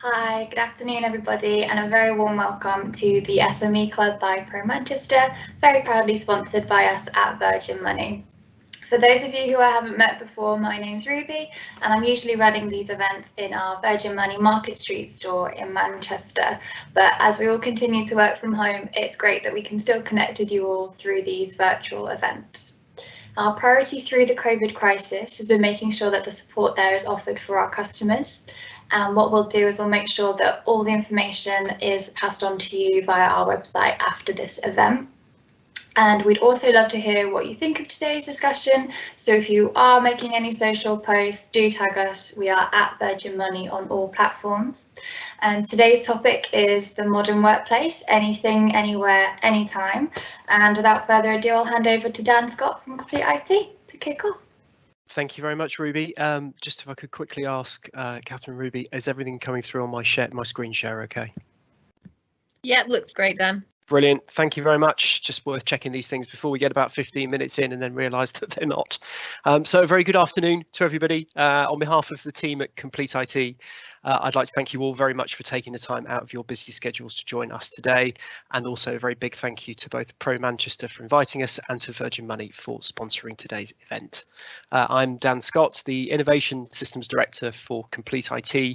Hi, good afternoon everybody, and a very warm welcome to the SME Club by Pro Manchester, very proudly sponsored by us at Virgin Money. For those of you who I haven't met before, my name's Ruby, and I'm usually running these events in our Virgin Money Market Street store in Manchester. But as we all continue to work from home, it's great that we can still connect with you all through these virtual events. Our priority through the COVID crisis has been making sure that the support there is offered for our customers. And what we'll do is we'll make sure that all the information is passed on to you via our website after this event. And we'd also love to hear what you think of today's discussion. So if you are making any social posts, do tag us. We are at Virgin Money on all platforms. And today's topic is the modern workplace, anything, anywhere, anytime. And without further ado, I'll hand over to Dan Scott from Complete IT to kick off. Thank you very much, Ruby. Just if I could quickly ask Catherine, Ruby, is everything coming through on my screen share okay? Yeah, looks great, Dan. Brilliant. Thank you very much. Just worth checking these things before we get about 15 minutes in and then realise that they're not. So a very good afternoon to everybody. On behalf of the team at Complete IT, I'd like to thank you all very much for taking the time out of your busy schedules to join us today. And also a very big thank you to both Pro Manchester for inviting us and to Virgin Money for sponsoring today's event. I'm Dan Scott, the Innovation Systems Director for Complete IT.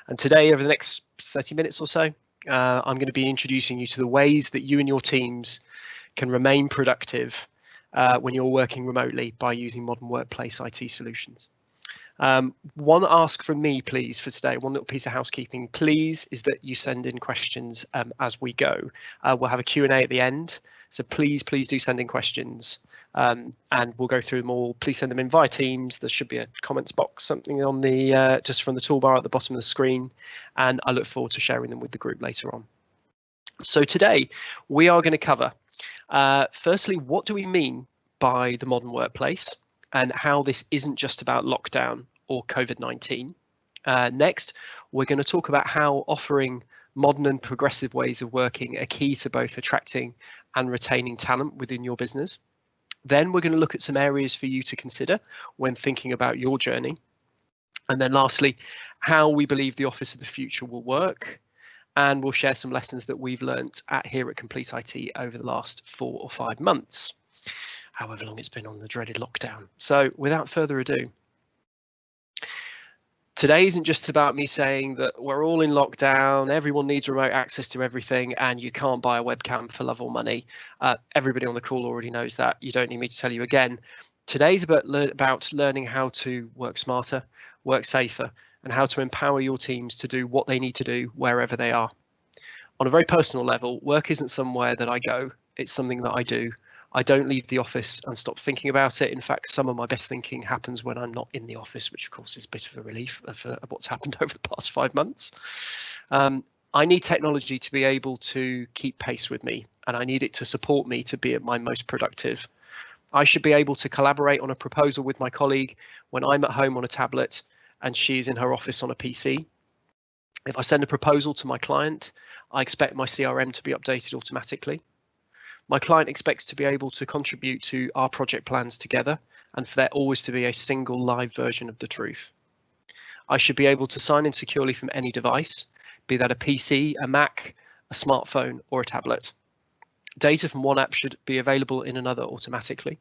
And today, over the next 30 minutes or so, I'm going to be introducing you to the ways that you and your teams can remain productive when you're working remotely by using modern workplace IT solutions. One ask from me, please, for today, one little piece of housekeeping, please, is that you send in questions as we go. We'll have a Q&A at the end, so please do send in questions and we'll go through them all. Please send them in via Teams. There should be a comments box, something on the just from the toolbar at the bottom of the screen, and I look forward to sharing them with the group later on. So today we are going to cover, firstly, what do we mean by the modern workplace and how this isn't just about lockdown or COVID-19. Next, we're going to talk about how offering modern and progressive ways of working are key to both attracting and retaining talent within your business. Then we're going to look at some areas for you to consider when thinking about your journey. And then lastly, how we believe the office of the future will work. And we'll share some lessons that we've learned here at Complete IT over the last 4 or 5 months, however long it's been on the dreaded lockdown. So without further ado, today isn't just about me saying that we're all in lockdown, everyone needs remote access to everything, and you can't buy a webcam for love or money. Everybody on the call already knows that. You don't need me to tell you again. Today's about learning how to work smarter, work safer, and how to empower your teams to do what they need to do wherever they are. On a very personal level, work isn't somewhere that I go, it's something that I do. I don't leave the office and stop thinking about it. In fact, some of my best thinking happens when I'm not in the office, which of course is a bit of a relief of what's happened over the past 5 months. I need technology to be able to keep pace with me, and I need it to support me to be at my most productive. I should be able to collaborate on a proposal with my colleague when I'm at home on a tablet and she's in her office on a PC. If I send a proposal to my client, I expect my CRM to be updated automatically. My client expects to be able to contribute to our project plans together and for there always to be a single live version of the truth. I should be able to sign in securely from any device, be that a PC, a Mac, a smartphone or a tablet. Data from one app should be available in another automatically.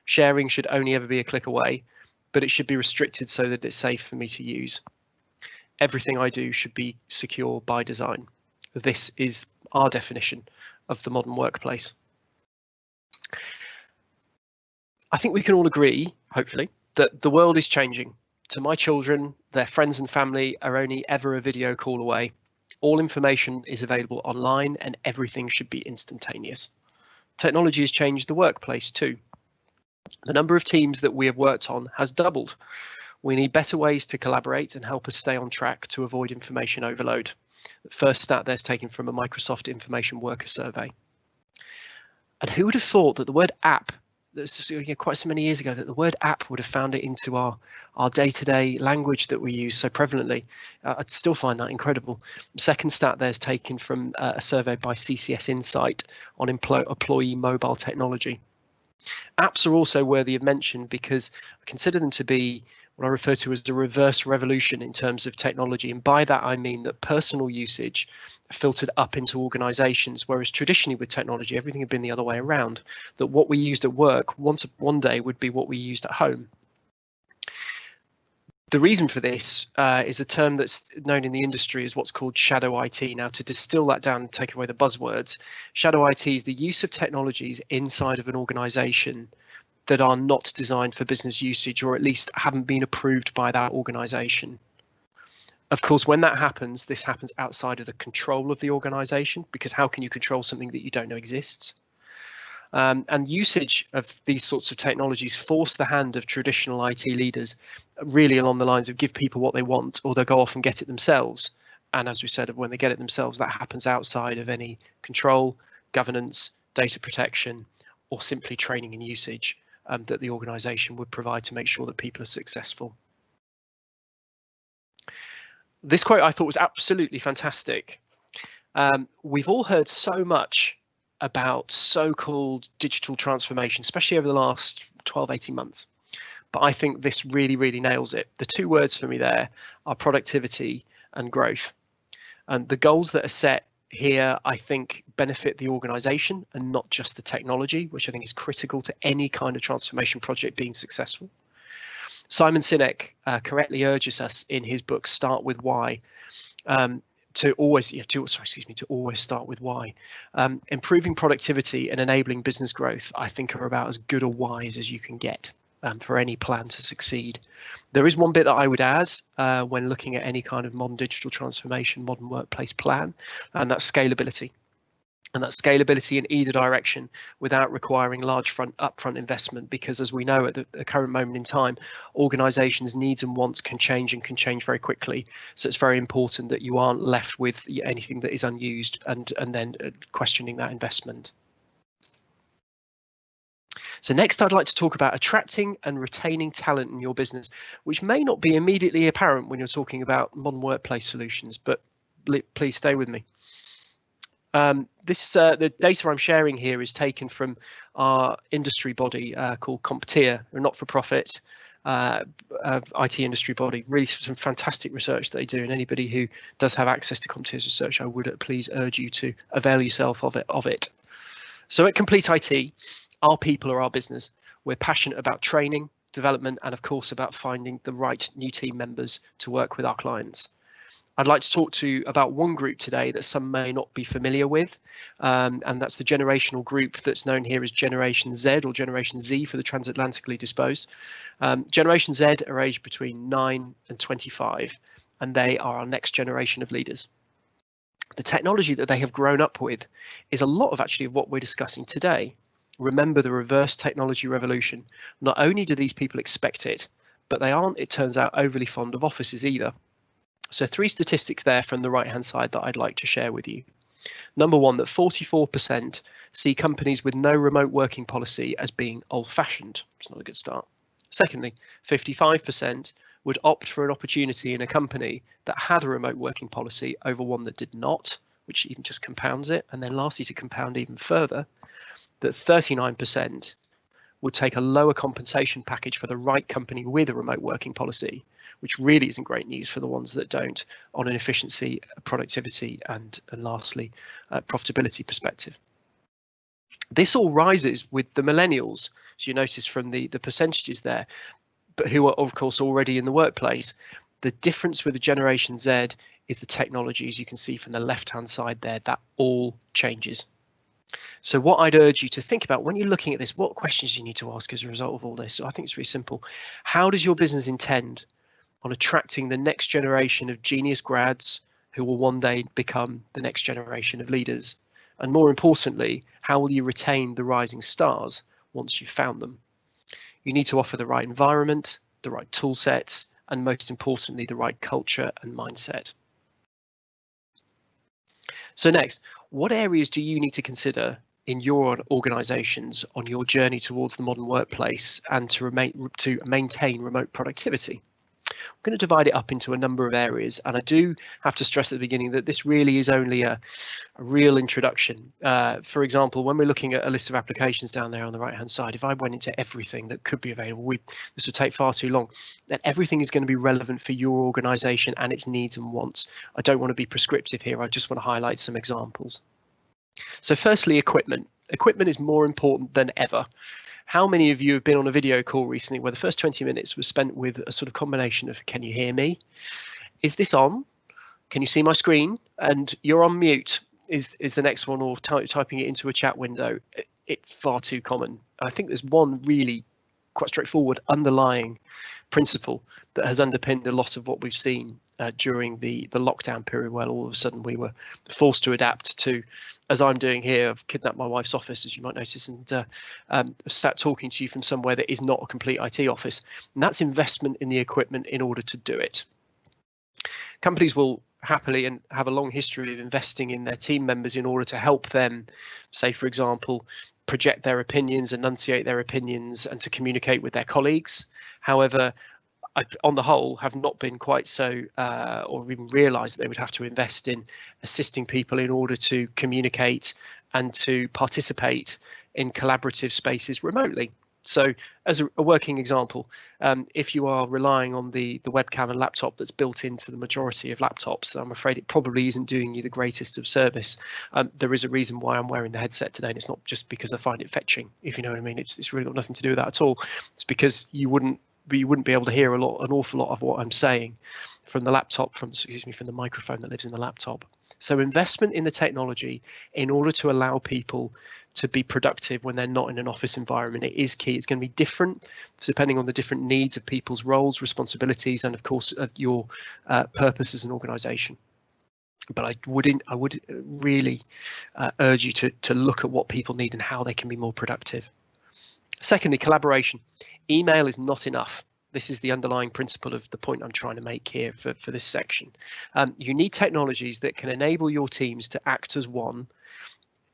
Sharing should only ever be a click away, but it should be restricted so that it's safe for me to use. Everything I do should be secure by design. This is our definition of the modern workplace. I think we can all agree, hopefully, that the world is changing. To my children, their friends and family are only ever a video call away. All information is available online and everything should be instantaneous. Technology has changed the workplace too. The number of teams that we have worked on has doubled. We need better ways to collaborate and help us stay on track to avoid information overload. The first stat there's taken from a Microsoft Information Worker survey. And who would have thought that the word app, quite so many years ago, that the word app would have found it into our day-to-day language that we use so prevalently. I still find that incredible. The second stat there's taken from a survey by CCS Insight on employee mobile technology. Apps are also worthy of mention because I consider them to be what I refer to as the reverse revolution in terms of technology. And by that, I mean that personal usage filtered up into organizations, whereas traditionally with technology, everything had been the other way around, that what we used at work one day would be what we used at home. The reason for this is a term that's known in the industry as what's called shadow IT. Now, to distill that down and take away the buzzwords, shadow IT is the use of technologies inside of an organization that are not designed for business usage, or at least haven't been approved by that organization. Of course, when that happens, this happens outside of the control of the organization, because how can you control something that you don't know exists? And usage of these sorts of technologies force the hand of traditional IT leaders really along the lines of give people what they want, or they'll go off and get it themselves. And as we said, when they get it themselves, that happens outside of any control, governance, data protection, or simply training and usage that the organization would provide to make sure that people are successful. This quote I thought was absolutely fantastic. We've all heard so much about so-called digital transformation, especially over the last 12-18 months. But I think this really nails it. The two words for me there are productivity and growth. And the goals that are set here, I think, benefit the organization and not just the technology, which I think is critical to any kind of transformation project being successful. Simon Sinek correctly urges us in his book, Start With Why, to always start with why. Improving productivity and enabling business growth, I think, are about as good or wise as you can get for any plan to succeed. There is one bit that I would add when looking at any kind of modern digital transformation, modern workplace plan, and that's scalability. And that's scalability in either direction without requiring large upfront investment, because as we know at the current moment in time, organizations' needs and wants can change very quickly. So it's very important that you aren't left with anything that is unused and then questioning that investment. So next, I'd like to talk about attracting and retaining talent in your business, which may not be immediately apparent when you're talking about modern workplace solutions, but please stay with me. The data I'm sharing here is taken from our industry body called CompTIA, a not-for-profit IT industry body. Really some fantastic research they do, and anybody who does have access to CompTIA's research, I would please urge you to avail yourself of it. So at Complete IT, our people are our business. We're passionate about training, development, and of course about finding the right new team members to work with our clients. I'd like to talk to you about one group today that some may not be familiar with, and that's the generational group that's known here as Generation Z, or Generation Z for the transatlantically disposed. Generation Z are aged between 9 and 25, and they are our next generation of leaders. The technology that they have grown up with is a lot of actually of what we're discussing today. Remember the reverse technology revolution. Not only do these people expect it, but they aren't, it turns out, overly fond of offices either. So 3 statistics there from the right hand side that I'd like to share with you. Number one, that 44% see companies with no remote working policy as being old fashioned. It's not a good start. Secondly, 55% would opt for an opportunity in a company that had a remote working policy over one that did not, which even just compounds it. And then lastly, to compound even further, that 39% would take a lower compensation package for the right company with a remote working policy, which really isn't great news for the ones that don't, on an efficiency, productivity, and lastly, profitability perspective. This all rises with the millennials, as you notice from the percentages there, but who are of course already in the workplace. The difference with the Generation Z is the technology, as you can see from the left-hand side there, that all changes. So what I'd urge you to think about when you're looking at this, what questions do you need to ask as a result of all this? So I think it's really simple. How does your business intend on attracting the next generation of genius grads who will one day become the next generation of leaders? And more importantly, how will you retain the rising stars once you've found them? You need to offer the right environment, the right tool sets, and most importantly, the right culture and mindset. So next, what areas do you need to consider in your organizations on your journey towards the modern workplace and to maintain remote productivity? We're going to divide it up into a number of areas, and I do have to stress at the beginning that this really is only a real introduction. For example, when we're looking at a list of applications down there on the right hand side, if I went into everything that could be available, this would take far too long. Then everything is going to be relevant for your organization and its needs and wants. I don't want to be prescriptive here, I just want to highlight some examples. So firstly, equipment. Equipment is more important than ever. How many of you have been on a video call recently where the first 20 minutes was spent with a sort of combination of, can you hear me? Is this on? Can you see my screen? And you're on mute is the next one, or typing it into a chat window. It's far too common. I think there's one really quite straightforward underlying principle that has underpinned a lot of what we've seen during the lockdown period, where all of a sudden we were forced to adapt to, as I'm doing here. I've kidnapped my wife's office, as you might notice, and sat talking to you from somewhere that is not a complete IT office. And that's investment in the equipment in order to do it. Companies will happily and have a long history of investing in their team members in order to help them, say, for example, project their opinions, enunciate their opinions, and to communicate with their colleagues. However, I, on the whole, have not been quite so, or even realised they would have to invest in assisting people in order to communicate and to participate in collaborative spaces remotely. So as a working example, if you are relying on the webcam and laptop that's built into the majority of laptops, I'm afraid it probably isn't doing you the greatest of service. There is a reason why I'm wearing the headset today, and it's not just because I find it fetching, if you know what I mean. It's really got nothing to do with that at all. It's because you wouldn't be able to hear an awful lot of what I'm saying from the laptop, from the microphone that lives in the laptop. So investment in the technology in order to allow people to be productive when they're not in an office environment, it is key. It's going to be different depending on the different needs of people's roles, responsibilities, and of course your purpose as an organization. But I would really urge you to look at what people need and how they can be more productive. Secondly, collaboration. Email is not enough. This is the underlying principle of the point I'm trying to make here for this section. You need technologies that can enable your teams to act as one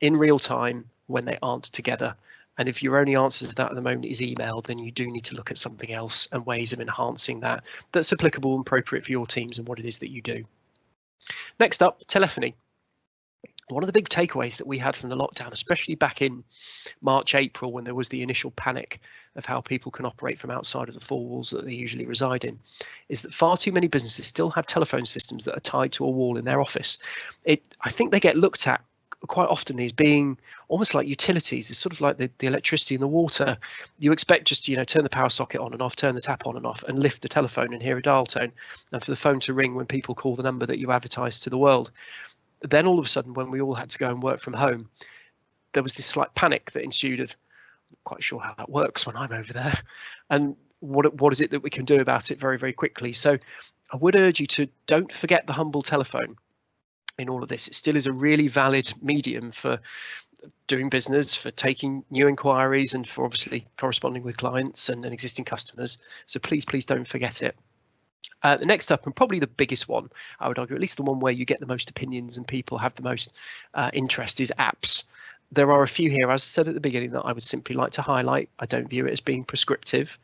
in real time when they aren't together. And if your only answer to that at the moment is email, then you do need to look at something else and ways of enhancing that that's applicable and appropriate for your teams and what it is that you do. Next up, telephony. One of the big takeaways that we had from the lockdown, especially back in March, April, when there was the initial panic of how people can operate from outside of the four walls that they usually reside in, is that far too many businesses still have telephone systems that are tied to a wall in their office. I think they get looked at quite often as being almost like utilities. It's sort of like the electricity and the water. You expect just to, turn the power socket on and off, turn the tap on and off, and lift the telephone and hear a dial tone, and for the phone to ring when people call the number that you advertise to the world. Then all of a sudden, when we all had to go and work from home, there was this slight panic that ensued of, I'm not quite sure how that works when I'm over there, and what is it that we can do about it very, very quickly. So I would urge you to don't forget the humble telephone in all of this. It still is a really valid medium for doing business, for taking new inquiries, and for obviously corresponding with clients and existing customers. So please don't forget it. The next up, and probably the biggest one, I would argue, at least the one where you get the most opinions and people have the most interest, is apps. There are a few here, as I said at the beginning, that I would simply like to highlight. I don't view it as being prescriptive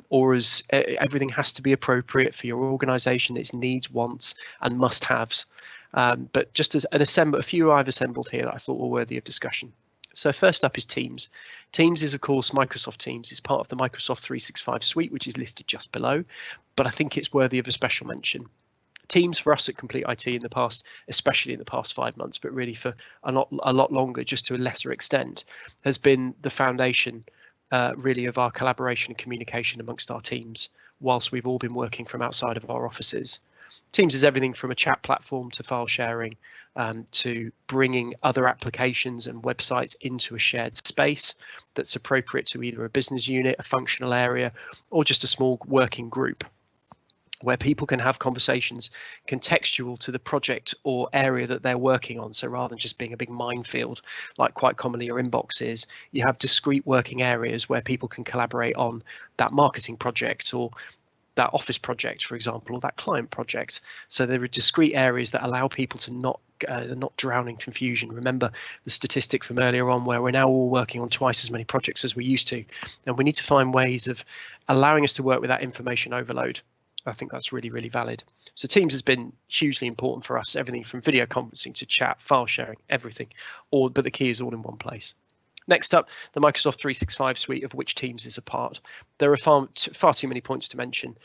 or as everything has to be appropriate for your organisation, its needs, wants and must-haves. But just as a few I've assembled here that I thought were worthy of discussion. So first up is Teams. Teams is, of course, Microsoft Teams. It's part of the Microsoft 365 suite, which is listed just below, but I think it's worthy of a special mention. Teams for us at Complete IT in the past, especially in the past 5 months, but really for a lot longer, just to a lesser extent, has been the foundation really of our collaboration and communication amongst our teams, whilst we've all been working from outside of our offices. Teams is everything from a chat platform to file sharing, to bringing other applications and websites into a shared space that's appropriate to either a business unit, a functional area, or just a small working group, where people can have conversations contextual to the project or area that they're working on. So rather than just being a big minefield, like quite commonly your inbox is, you have discrete working areas where people can collaborate on that marketing project or that office project, for example, or that client project. So there are discrete areas that allow people to not drown in confusion. Remember the statistic from earlier on where we're now all working on twice as many projects as we used to, and we need to find ways of allowing us to work with that information overload. I think that's really, really valid. So Teams has been hugely important for us, everything from video conferencing to chat, file sharing, everything, but the key is all in one place. Next up, the Microsoft 365 suite, of which Teams is a part. There are far too many points to mention.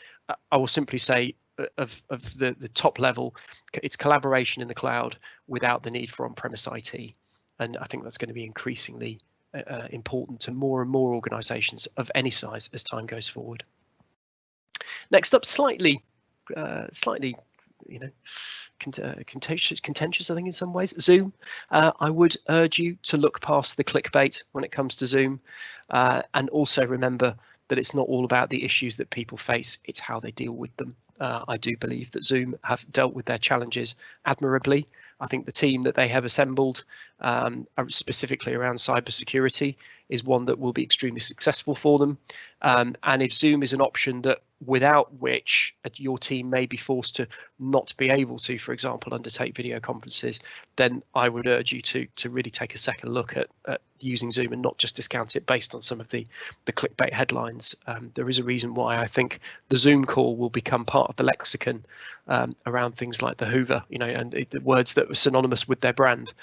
I will simply say of the top level, it's collaboration in the cloud without the need for on-premise IT. And I think that's going to be increasingly important to more and more organizations of any size as time goes forward. Next up, slightly, contentious, I think, in some ways. Zoom. I would urge you to look past the clickbait when it comes to Zoom, and also remember that it's not all about the issues that people face, it's how they deal with them. I do believe that Zoom have dealt with their challenges admirably. I think the team that they have assembled, specifically around cybersecurity, is one that will be extremely successful for them. And if Zoom is an option that without which your team may be forced to not be able to, for example, undertake video conferences, then I would urge you to really take a second look at using Zoom and not just discount it based on some of the clickbait headlines. There is a reason why I think the Zoom call will become part of the lexicon around things like the Hoover, and the words that were synonymous with their brand.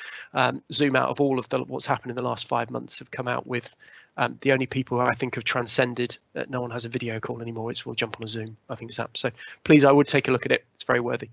Zoom, out of all of what's happened in the last 5 months, have come out with the only people who I think have transcended that no one has a video call anymore. It's we'll jump on a Zoom. I think it's that. So please, I would take a look at it. It's very worthy.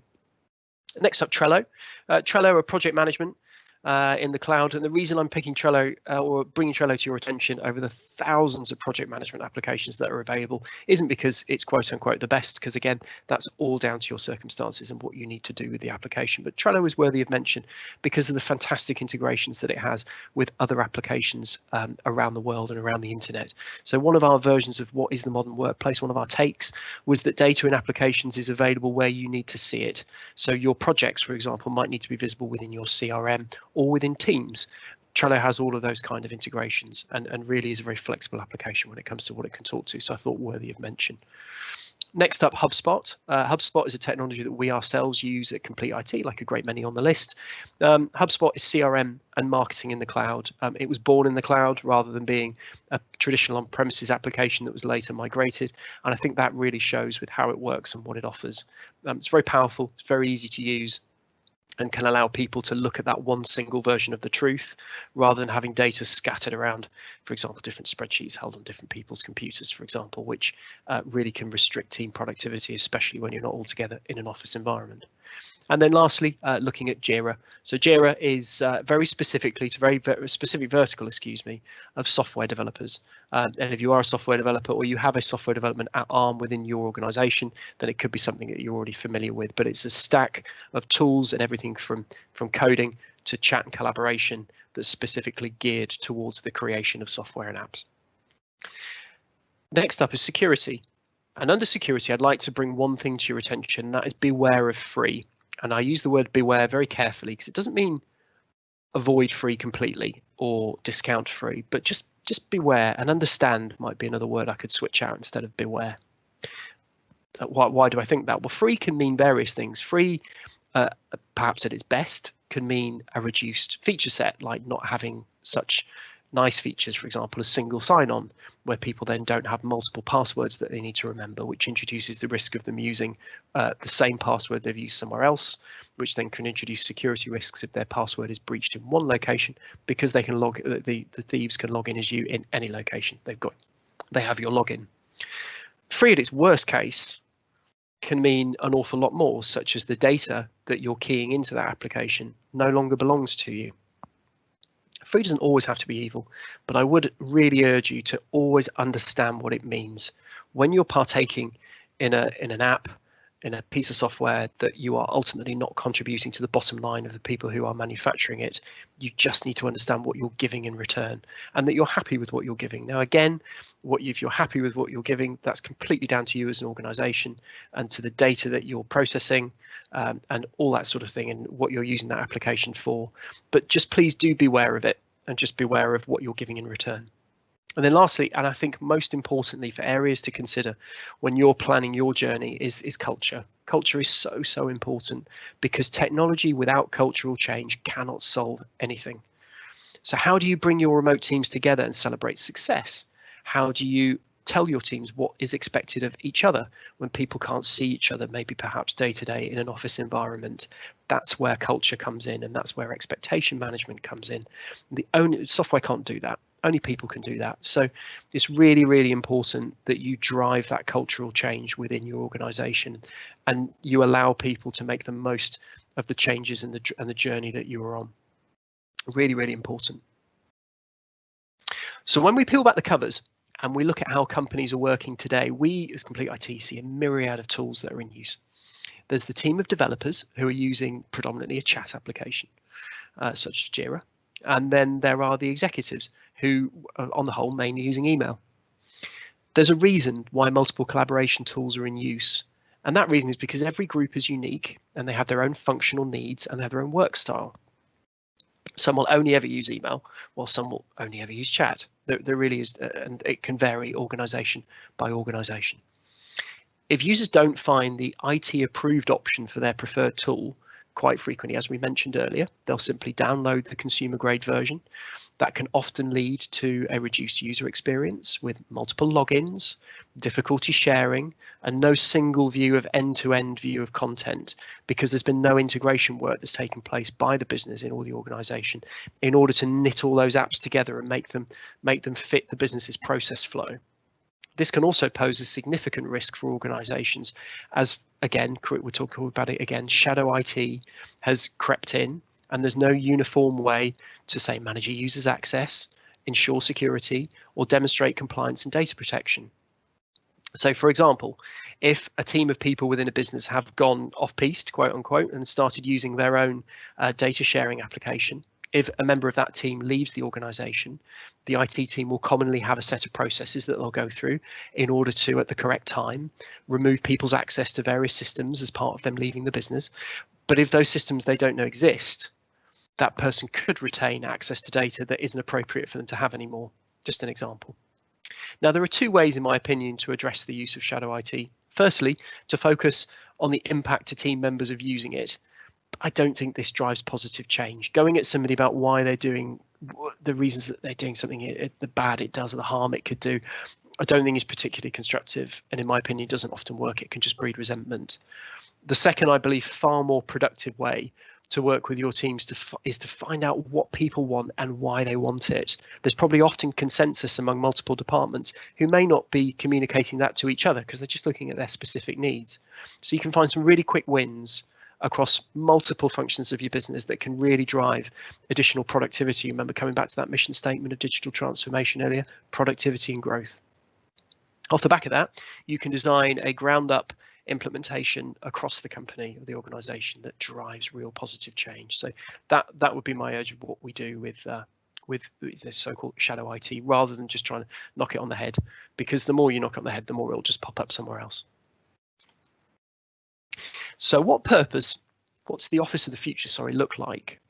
Next up, Trello. Trello are project management in the cloud, and the reason I'm picking Trello or bringing Trello to your attention over the thousands of project management applications that are available isn't because it's quote unquote the best, because again, that's all down to your circumstances and what you need to do with the application. But Trello is worthy of mention because of the fantastic integrations that it has with other applications around the world and around the internet. So one of our versions of what is the modern workplace, one of our takes, was that data in applications is available where you need to see it. So your projects, for example, might need to be visible within your CRM or within Teams. Trello has all of those kind of integrations and really is a very flexible application when it comes to what it can talk to. So I thought worthy of mention. Next up, Hubspot. Hubspot is a technology that we ourselves use at Complete IT, like a great many on the list. Hubspot is CRM and marketing in the cloud. It was born in the cloud rather than being a traditional on-premises application that was later migrated. And I think that really shows with how it works and what it offers. It's very powerful. It's very easy to use, and can allow people to look at that one single version of the truth rather than having data scattered around, for example, different spreadsheets held on different people's computers, for example, which really can restrict team productivity, especially when you're not all together in an office environment. And then lastly, looking at Jira. So Jira is very specifically to very specific vertical, of software developers. And if you are a software developer or you have a software development arm within your organization, then it could be something that you're already familiar with. But it's a stack of tools and everything from coding to chat and collaboration that's specifically geared towards the creation of software and apps. Next up is security. And under security, I'd like to bring one thing to your attention, and that is beware of free. And I use the word beware very carefully because it doesn't mean avoid free completely or discount free, but just beware, and understand might be another word I could switch out instead of beware. Why do I think that? Well, free can mean various things. Free, perhaps at its best, can mean a reduced feature set, like not having such nice features, for example, as single sign-on, where people then don't have multiple passwords that they need to remember, which introduces the risk of them using the same password they've used somewhere else, which then can introduce security risks if their password is breached in one location, because they can the thieves can log in as you in any location they have your login. Free at its worst case can mean an awful lot more, such as the data that you're keying into that application no longer belongs to you. Free doesn't always have to be evil, but I would really urge you to always understand what it means. When you're partaking in an app, in a piece of software that you are ultimately not contributing to the bottom line of the people who are manufacturing it, you just need to understand what you're giving in return and that you're happy with what you're giving. Now, again, if you're happy with what you're giving, that's completely down to you as an organization and to the data that you're processing and all that sort of thing and what you're using that application for. But just please do beware of it and just beware of what you're giving in return. And then lastly, and I think most importantly for areas to consider when you're planning your journey is culture. Culture is so important because technology without cultural change cannot solve anything. So how do you bring your remote teams together and celebrate success? How do you Tell your teams what is expected of each other when people can't see each other, maybe perhaps day to day in an office environment. That's where culture comes in, and that's where expectation management comes in. The only software can't do that. Only people can do that. So it's really, really important that you drive that cultural change within your organization, and you allow people to make the most of the changes and the journey that you are on. Really, really important. So when we peel back the covers and we look at how companies are working today, we as Complete IT see a myriad of tools that are in use. There's the team of developers who are using predominantly a chat application, such as Jira. And then there are the executives who are on the whole mainly using email. There's a reason why multiple collaboration tools are in use. And that reason is because every group is unique and they have their own functional needs and they have their own work style. Some will only ever use email, while some will only ever use chat. There really is, and it can vary organization by organization. If users don't find the IT approved option for their preferred tool, quite frequently, as we mentioned earlier, they'll simply download the consumer grade version. That can often lead to a reduced user experience with multiple logins, difficulty sharing, and no single view of end-to-end view of content, because there's been no integration work that's taken place by the business in or the organization in order to knit all those apps together and make them fit the business's process flow. This can also pose a significant risk for organizations as, again, we're talking about it again, shadow IT has crept in, and there's no uniform way to, say, manage a user's access, ensure security, or demonstrate compliance and data protection. So, for example, if a team of people within a business have gone off-piste, quote unquote, and started using their own data sharing application, if a member of that team leaves the organization, the IT team will commonly have a set of processes that they'll go through in order to, at the correct time, remove people's access to various systems as part of them leaving the business. But if those systems they don't know exist, that person could retain access to data that isn't appropriate for them to have anymore. Just an example. Now, there are two ways, in my opinion, to address the use of shadow IT. Firstly, to focus on the impact to team members of using it. I don't think this drives positive change. Going at somebody about why they're doing, the reasons that they're doing something, the bad it does or the harm it could do, I don't think is particularly constructive, and in my opinion doesn't often work. It can just breed resentment. The second, I believe, far more productive way to work with your teams is to find out what people want and why they want it. There's probably often consensus among multiple departments who may not be communicating that to each other because they're just looking at their specific needs. So you can find some really quick wins across multiple functions of your business that can really drive additional productivity. Remember, coming back to that mission statement of digital transformation earlier, productivity and growth. Off the back of that, you can design a ground up implementation across the company or the organization that drives real positive change. So that would be my urge of what we do with this so-called shadow IT, rather than just trying to knock it on the head, because the more you knock on the head, the more it'll just pop up somewhere else. So what's the office of the future, look like?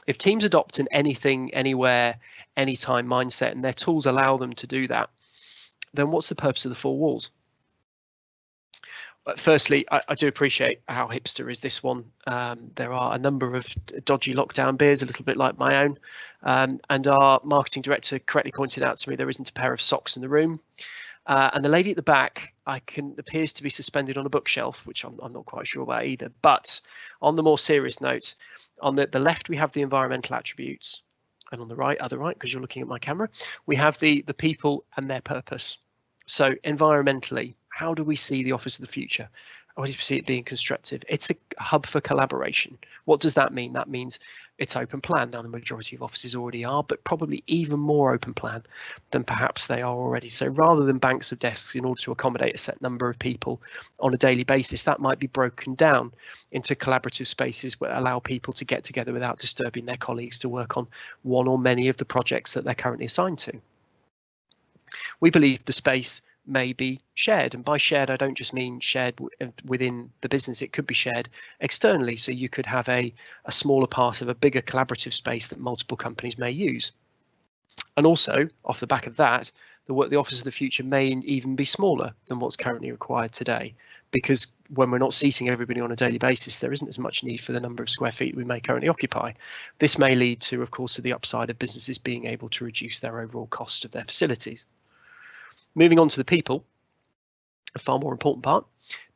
If teams adopt an anything, anywhere, anytime mindset, and their tools allow them to do that, then what's the purpose of the four walls? Firstly, I do appreciate how hipster is this one. There are a number of dodgy lockdown beers, a little bit like my own, and our marketing director correctly pointed out to me there isn't a pair of socks in the room. And the lady at the back appears to be suspended on a bookshelf, which I'm not quite sure about either. But on the more serious note, on the left we have the environmental attributes, and on the right, because you're looking at my camera, we have the people and their purpose. So environmentally, how do we see the office of the future? How do we see it being constructive? It's a hub for collaboration. What does that mean? That means it's open plan. Now, the majority of offices already are, but probably even more open plan than perhaps they are already. So rather than banks of desks in order to accommodate a set number of people on a daily basis, that might be broken down into collaborative spaces that allow people to get together without disturbing their colleagues to work on one or many of the projects that they're currently assigned to. We believe the space may be shared, and by shared I don't just mean shared within the business. It could be shared externally, so you could have a smaller part of a bigger collaborative space that multiple companies may use. And also, off the back of that, the office of the future may even be smaller than what's currently required today, because when we're not seating everybody on a daily basis, there isn't as much need for the number of square feet we may currently occupy. This may lead to, of course, to the upside of businesses being able to reduce their overall cost of their facilities. Moving on to the people, a far more important part.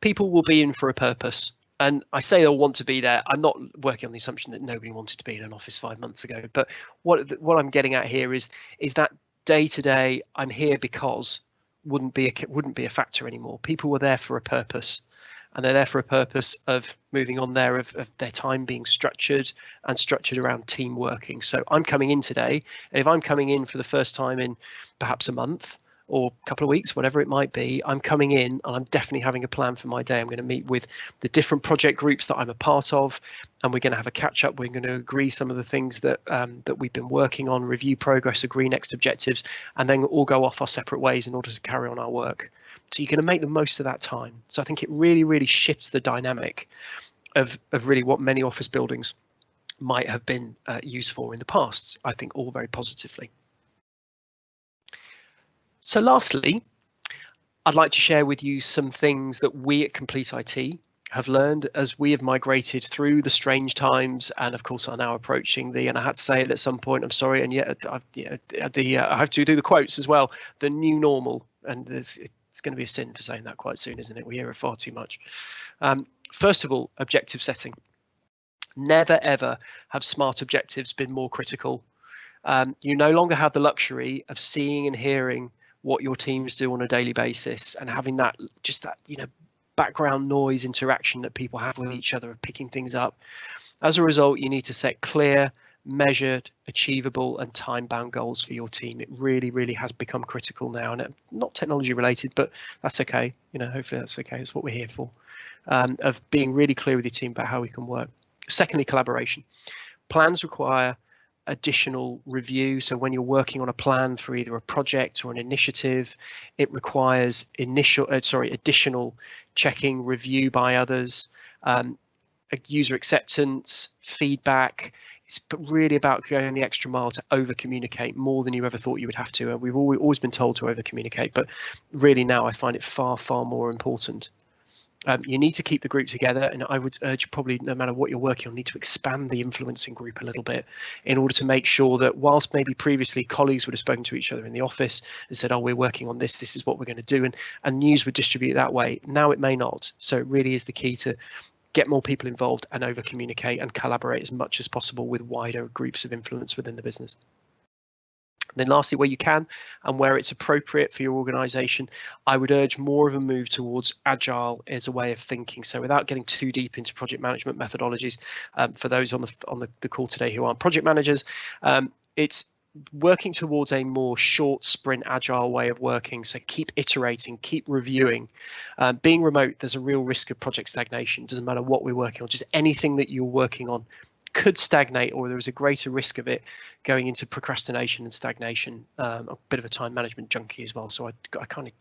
People will be in for a purpose. And I say they'll want to be there. I'm not working on the assumption that nobody wanted to be in an office 5 months ago. But what I'm getting at here is that day to day, I'm here because wouldn't be a factor anymore. People were there for a purpose, and they're there for a purpose of moving on there, of their time being structured and structured around team working. So I'm coming in today, and if I'm coming in for the first time in perhaps a month or a couple of weeks, whatever it might be, I'm coming in and I'm definitely having a plan for my day. I'm going to meet with the different project groups that I'm a part of, and we're going to have a catch up. We're going to agree some of the things that that we've been working on, review progress, agree next objectives, and then all go off our separate ways in order to carry on our work. So you're going to make the most of that time. So I think it really, really shifts the dynamic of really what many office buildings might have been used for in the past, I think all very positively. So lastly, I'd like to share with you some things that we at Complete IT have learned as we have migrated through the strange times, and of course are now approaching the, and I had to say it at some point, I'm sorry, and yet I have to do the quotes as well, the new normal. And it's going to be a sin for saying that quite soon, isn't it? We hear it far too much. First of all, objective setting. Never ever have smart objectives been more critical. You no longer have the luxury of seeing and hearing what your teams do on a daily basis and having that background noise interaction that people have with each other of picking things up. As a result, you need to set clear, measured, achievable and time-bound goals for your team. It really, really has become critical now, and not technology related, but that's okay. Hopefully that's okay. It's what we're here for, of being really clear with your team about how we can work. Secondly, collaboration. Plans require additional review. So when you're working on a plan for either a project or an initiative, it requires additional checking, review by others, user acceptance, feedback. It's really about going the extra mile to over communicate more than you ever thought you would have to. We've always been told to over communicate, but really now I find it far, far more important. You need to keep the group together, and I would urge, probably no matter what you're working on, need to expand the influencing group a little bit in order to make sure that whilst maybe previously colleagues would have spoken to each other in the office and said, oh, we're working on this is what we're going to do, and news would distribute that way. Now it may not. So it really is the key to get more people involved and over communicate and collaborate as much as possible with wider groups of influence within the business. Then lastly, where you can and where it's appropriate for your organization, I would urge more of a move towards agile as a way of thinking. So without getting too deep into project management methodologies, for those on the call today who aren't project managers, it's working towards a more short sprint agile way of working. So keep iterating, keep reviewing. Being remote, there's a real risk of project stagnation. It doesn't matter what we're working on, just anything that you're working on could stagnate, or there is a greater risk of it going into procrastination and stagnation. A bit of a time management junkie as well, so I kind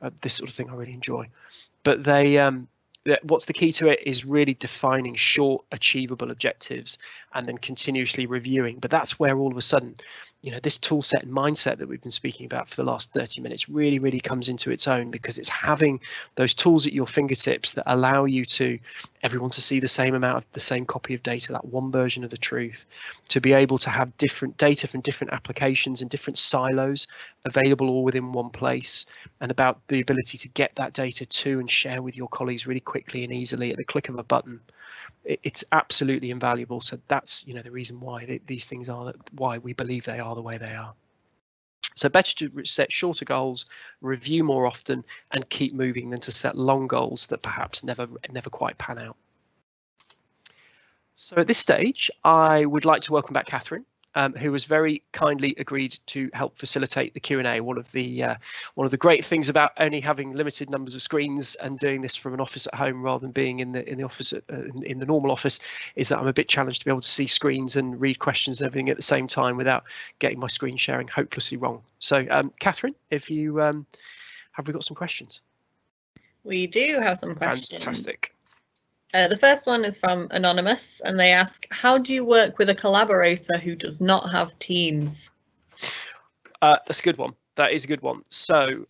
of this sort of thing I really enjoy. But what's the key to it is really defining short, achievable objectives and then continuously reviewing. But that's where all of a sudden, this tool set and mindset that we've been speaking about for the last 30 minutes really, really comes into its own, because it's having those tools at your fingertips that allow you to, everyone to see the same amount of the same copy of data, that one version of the truth, to be able to have different data from different applications and different silos available all within one place, and about the ability to get that data to and share with your colleagues really quickly and easily at the click of a button. It's absolutely invaluable. So that's the reason why these things are, why we believe they are the way they are. So better to set shorter goals, review more often, and keep moving than to set long goals that perhaps never quite pan out. So at this stage, I would like to welcome back Catherine, who has very kindly agreed to help facilitate the Q&A. One of the great things about only having limited numbers of screens and doing this from an office at home rather than being in the office in the normal office is that I'm a bit challenged to be able to see screens and read questions and everything at the same time without getting my screen sharing hopelessly wrong. So Catherine, if you have we got some questions? We do have some questions. Fantastic. The first one is from Anonymous, and they ask, how do you work with a collaborator who does not have Teams? That's a good one. That is a good one. So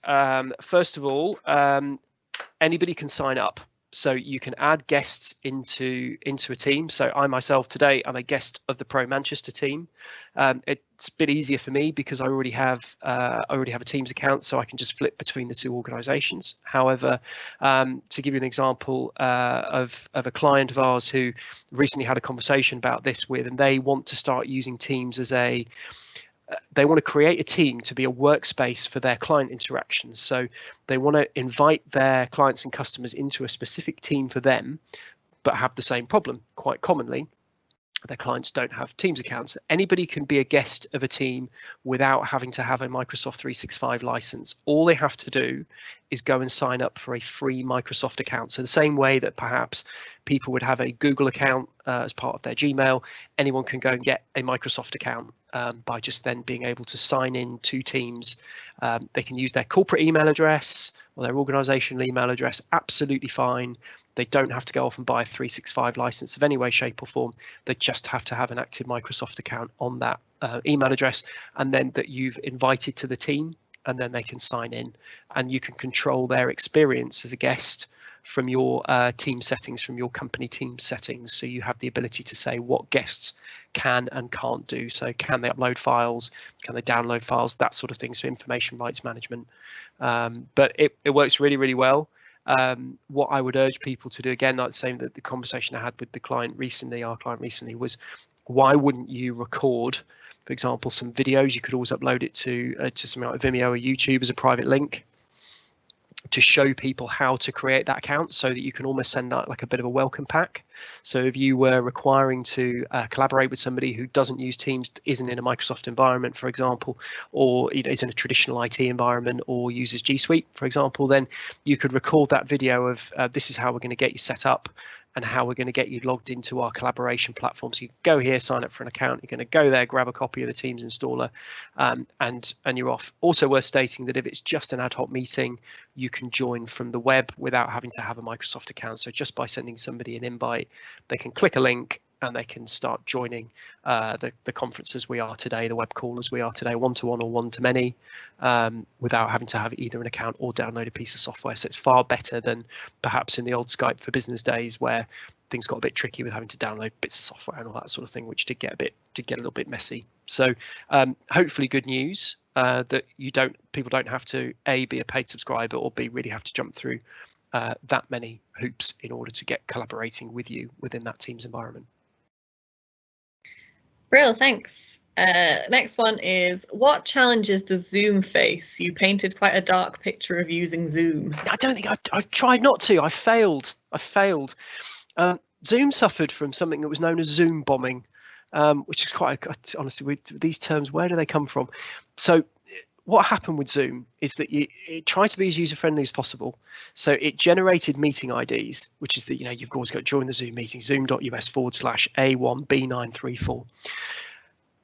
first of all, anybody can sign up. So you can add guests into a team. So I myself today, I'm a guest of the Pro Manchester team. It's a bit easier for me because I already have a Teams account, so I can just flip between the two organisations. However, to give you an example of a client of ours who recently had a conversation about this with, and they want to start using Teams as they want to create a team to be a workspace for their client interactions. So they want to invite their clients and customers into a specific team for them, but have the same problem. Quite commonly, their clients don't have Teams accounts. Anybody can be a guest of a team without having to have a Microsoft 365 license. All they have to do is go and sign up for a free Microsoft account. So the same way that perhaps people would have a Google account as part of their Gmail, anyone can go and get a Microsoft account by just then being able to sign in to Teams. They can use their corporate email address or their organizational email address, absolutely fine. They don't have to go off and buy a 365 license of any way, shape or form. They just have to have an active Microsoft account on that email address, and then that you've invited to the team, and then they can sign in, and you can control their experience as a guest from your team settings, from your company team settings. So you have the ability to say what guests can and can't do. So can they upload files? Can they download files? That sort of thing. So information rights management. But it works really, really well. What I would urge people to do, again, like the same that the conversation I had with the client recently, our client recently, was why wouldn't you record, for example, some videos? You could always upload it to something like Vimeo or YouTube as a private link to show people how to create that account, so that you can almost send that like a bit of a welcome pack. So if you were requiring to collaborate with somebody who doesn't use Teams, isn't in a Microsoft environment, for example, or is in a traditional IT environment or uses G Suite, for example, then you could record that video of this is how we're going to get you set up and how we're going to get you logged into our collaboration platform. So you go here, sign up for an account, you're going to go there, grab a copy of the Teams installer, and you're off. Also worth stating that if it's just an ad hoc meeting, you can join from the web without having to have a Microsoft account. So just by sending somebody an invite, they can click a link and they can start joining the conference as we are today, the web call as we are today, one-to-one or one-to-many, without having to have either an account or download a piece of software. So it's far better than perhaps in the old Skype for Business days where things got a bit tricky with having to download bits of software and all that sort of thing, which did get a little bit messy. So hopefully good news that people don't have to A, be a paid subscriber, or B, really have to jump through that many hoops in order to get collaborating with you within that Teams environment. Brill, thanks. Next one is, what challenges does Zoom face? You painted quite a dark picture of using Zoom. I don't think I've tried not to. I failed. Zoom suffered from something that was known as Zoom bombing, which is honestly, these terms, where do they come from? So what happened with Zoom is that it tried to be as user-friendly as possible. So it generated meeting IDs, which is that, you've always got to join the Zoom meeting, zoom.us/A1B934.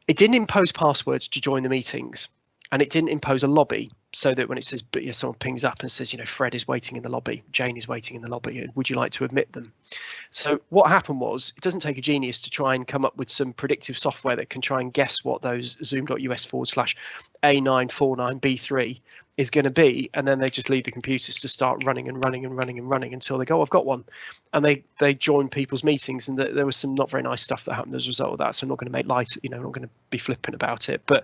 It didn't impose passwords to join the meetings, and it didn't impose a lobby, so that when it says, someone pings up and says, Fred is waiting in the lobby, Jane is waiting in the lobby, would you like to admit them? So what happened was, it doesn't take a genius to try and come up with some predictive software that can try and guess what those zoom.us/A949B3 is going to be, and then they just leave the computers to start running until they go, I've got one, and they join people's meetings, and there was some not very nice stuff that happened as a result of that. So I'm not going to make light, I'm not going to be flippant about it, but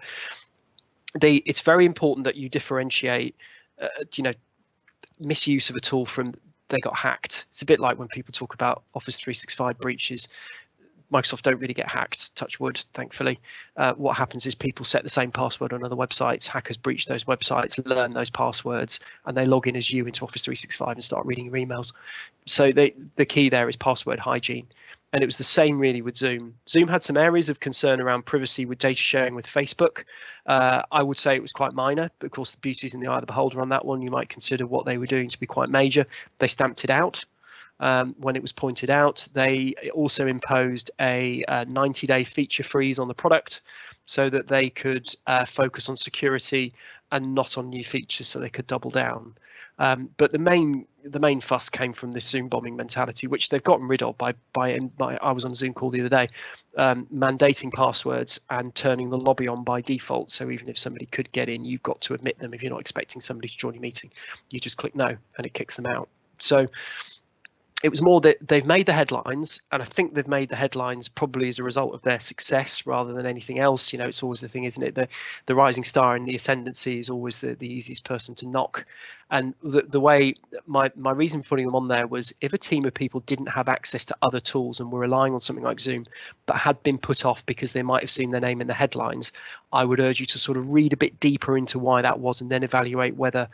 it's very important that you differentiate, misuse of a tool from they got hacked. It's a bit like when people talk about Office 365 breaches. Microsoft don't really get hacked, touch wood, thankfully. What happens is people set the same password on other websites, hackers breach those websites, learn those passwords, and they log in as you into Office 365 and start reading your emails. So the key there is password hygiene. And it was the same really with Zoom. Zoom had some areas of concern around privacy with data sharing with Facebook. I would say it was quite minor, but of course the beauty's in the eye of the beholder on that one. You might consider what they were doing to be quite major. They stamped it out when it was pointed out. They also imposed a 90-day feature freeze on the product so that they could focus on security and not on new features, so they could double down. But the main fuss came from this Zoom bombing mentality, which they've gotten rid of by I was on a Zoom call the other day, mandating passwords and turning the lobby on by default. So even if somebody could get in, you've got to admit them. If you're not expecting somebody to join your meeting, you just click no and it kicks them out. So it was more that they've made the headlines, and I think they've made the headlines probably as a result of their success rather than anything else. You know, it's always the thing, isn't it? The rising star in the ascendancy is always the easiest person to knock. And the way my reason for putting them on there was, if a team of people didn't have access to other tools and were relying on something like Zoom, but had been put off because they might have seen their name in the headlines, I would urge you to sort of read a bit deeper into why that was, and then evaluate whether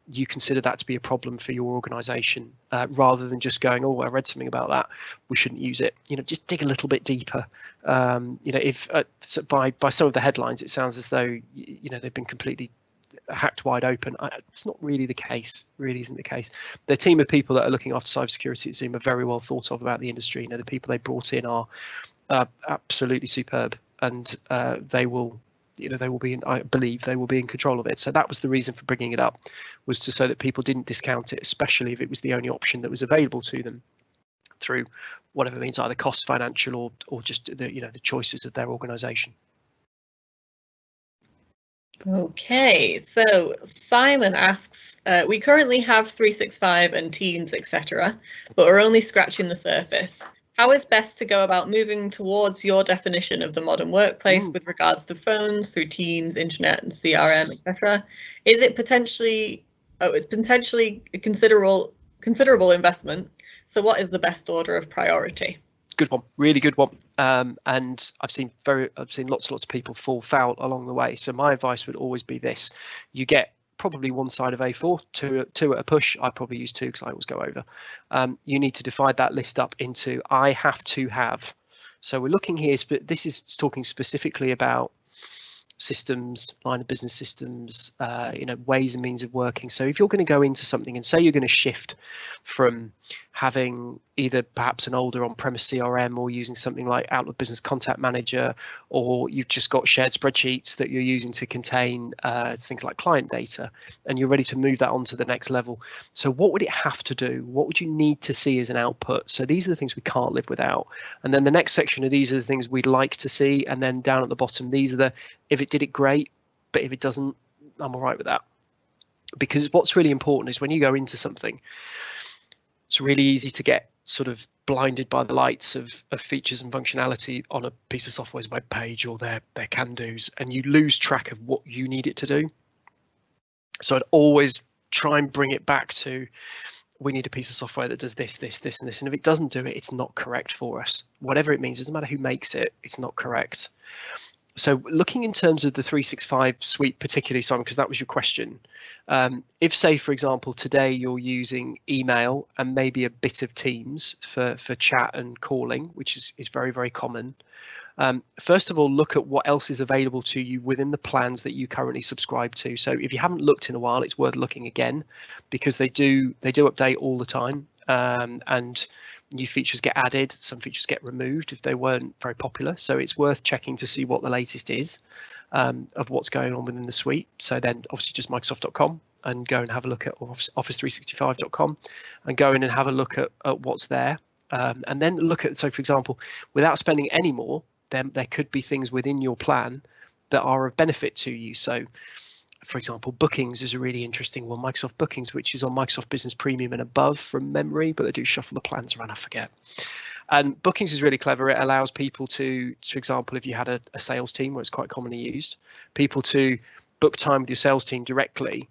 you consider that to be a problem for your organization, rather than just going, oh, I read something about that, we shouldn't use it. You know, just dig a little bit deeper. You know, if so by some of the headlines it sounds as though, you know, they've been completely hacked wide open. It's not really the case. Really isn't the case. The team of people that are looking after cybersecurity at Zoom are very well thought of about the industry. You know, the people they brought in are absolutely superb, and they will, you know, they will be, I believe they will be in control of it. So that was the reason for bringing it up, was to so that people didn't discount it, especially if it was the only option that was available to them through whatever means, either cost, financial, or just the, you know, the choices of their organization. Okay, so Simon asks, we currently have 365 and Teams, etc., but we're only scratching the surface. How is best to go about moving towards your definition of the modern workplace with regards to phones, through Teams, internet, and CRM, etc.? Is it potentially, it's potentially a considerable investment. So what is the best order of priority? Good one, really good one. And I've seen lots and lots of people fall foul along the way. So my advice would always be this: you get probably one side of A4, two at a push. I probably use two because I always go over. You need to divide that list up into I have to have. So we're looking here, but this is talking specifically about systems, line of business systems, you know, ways and means of working. So if you're going to go into something and say you're going to shift from having either perhaps an older on-premise CRM or using something like Outlook Business Contact Manager, or you've just got shared spreadsheets that you're using to contain things like client data, and you're ready to move that on to the next level. So what would it have to do? What would you need to see as an output? So these are the things we can't live without. And then the next section of these are the things we'd like to see. And then down at the bottom, these are the, if it did it, great, but if it doesn't, I'm all right with that. Because what's really important is when you go into something, it's really easy to get sort of blinded by the lights of features and functionality on a piece of software's web page or their can-dos, and you lose track of what you need it to do. So I'd always try and bring it back to, we need a piece of software that does this, this, this, and this. And if it doesn't do it, it's not correct for us. Whatever it means, it doesn't matter who makes it, it's not correct. So looking in terms of the 365 suite, particularly, Simon, because that was your question. If, say, for example, today you're using email and maybe a bit of Teams for chat and calling, which is very, very common. First of all, look at what else is available to you within the plans that you currently subscribe to. So if you haven't looked in a while, it's worth looking again, because they do update all the time, and new features get added, some features get removed if they weren't very popular. So it's worth checking to see what the latest is of what's going on within the suite. So then obviously just Microsoft.com and go and have a look at Office365.com and go in and have a look at what's there. And then look at, so for example, without spending any more, then there could be things within your plan that are of benefit to you. So for example, Bookings is a really interesting one. Microsoft Bookings, which is on Microsoft Business Premium and above from memory, but they do shuffle the plans around, I forget. And Bookings is really clever. It allows people to, for example, if you had a sales team, where it's quite commonly used, people to book time with your sales team directly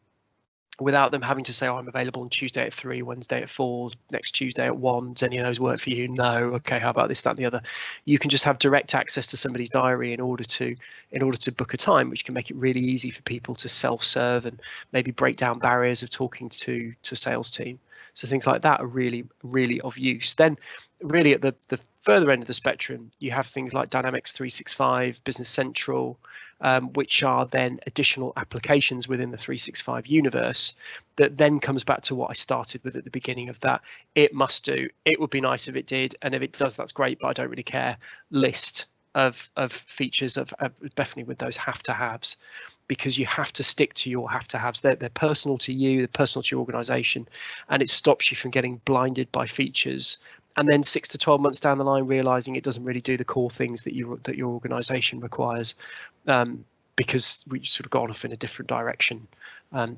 without them having to say, oh, I'm available on Tuesday at 3, Wednesday at 4, next Tuesday at 1. Does any of those work for you? No. Okay, how about this, that, and the other? You can just have direct access to somebody's diary in order to book a time, which can make it really easy for people to self-serve and maybe break down barriers of talking to sales team. So things like that are really, really of use. Then really at the further end of the spectrum, you have things like Dynamics 365, Business Central, which are then additional applications within the 365 universe that then comes back to what I started with at the beginning of that. It must do. It would be nice if it did. And if it does, that's great, but I don't really care. List of features of definitely with those have to haves, because you have to stick to your have to haves. They're personal to you, they're personal to your organization, and it stops you from getting blinded by features. And then 6 to 12 months down the line, realizing it doesn't really do the core things that your organization requires, because we've sort of gone off in a different direction.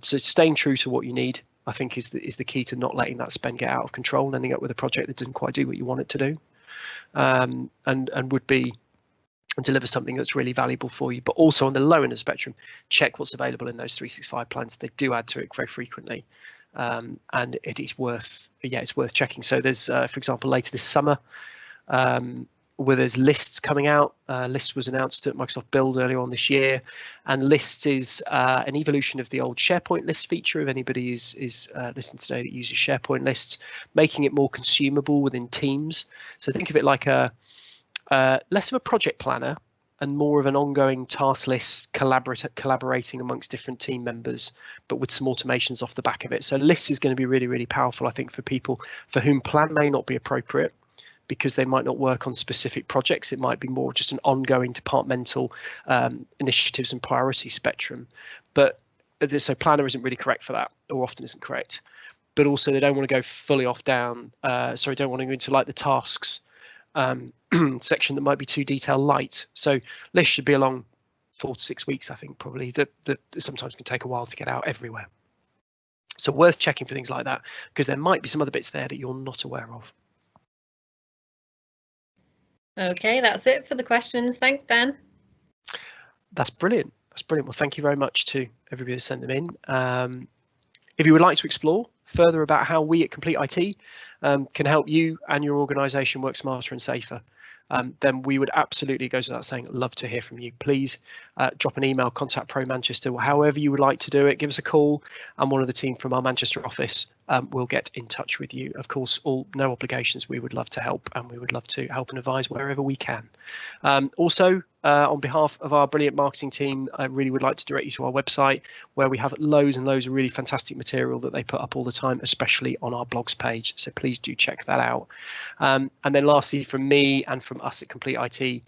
So staying true to what you need I think is the key to not letting that spend get out of control and ending up with a project that doesn't quite do what you want it to do, and would be and deliver something that's really valuable for you. But also on the low end of the spectrum, check what's available in those 365 plans. They do add to it very frequently, and it is worth it's worth checking. So there's for example, later this summer, where there's lists coming out. Lists was announced at Microsoft Build earlier on this year, and lists is an evolution of the old SharePoint list feature. If anybody is listening today that uses SharePoint lists, making it more consumable within teams. So think of it like a less of a project planner and more of an ongoing task list, collaborating amongst different team members, but with some automations off the back of it. So lists is going to be really, really powerful, I think, for people for whom plan may not be appropriate, because they might not work on specific projects. It might be more just an ongoing departmental initiatives and priority spectrum. But so planner isn't really correct for that, or often isn't correct. But also they don't want to go fully don't want to go into like the tasks section that might be too detail light. So lists should be along 4 to 6 weeks, I think, probably, that sometimes can take a while to get out everywhere. So worth checking for things like that, because there might be some other bits there that you're not aware of. Okay, that's it for the questions. Thanks, Dan. That's brilliant. That's brilliant. Well, thank you very much to everybody that sent them in. If you would like to explore further about how we at Complete IT can help you and your organisation work smarter and safer, then we would absolutely, goes without saying, love to hear from you. Please drop an email, contact Pro Manchester, or however you would like to do it. Give us a call, and one of the team from our Manchester office will get in touch with you. Of course, no obligations. We would love to help, and we would love to help and advise wherever we can. Also, on behalf of our brilliant marketing team, I really would like to direct you to our website, where we have loads and loads of really fantastic material that they put up all the time, especially on our blogs page. So please do check that out. And then lastly, from me and from us at Complete IT,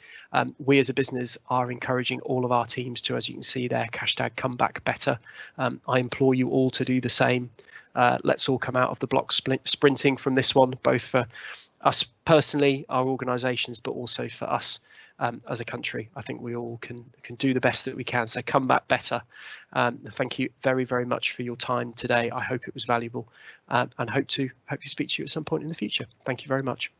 we as a business are encouraging all of our teams to, as you can see there, hashtag come back better. I implore you all to do the same. Let's all come out of the block sprinting from this one, both for us personally, our organisations, but also for us as a country. I think we all can do the best that we can. So come back better. Thank you very, very much for your time today. I hope it was valuable, and hope to speak to you at some point in the future. Thank you very much.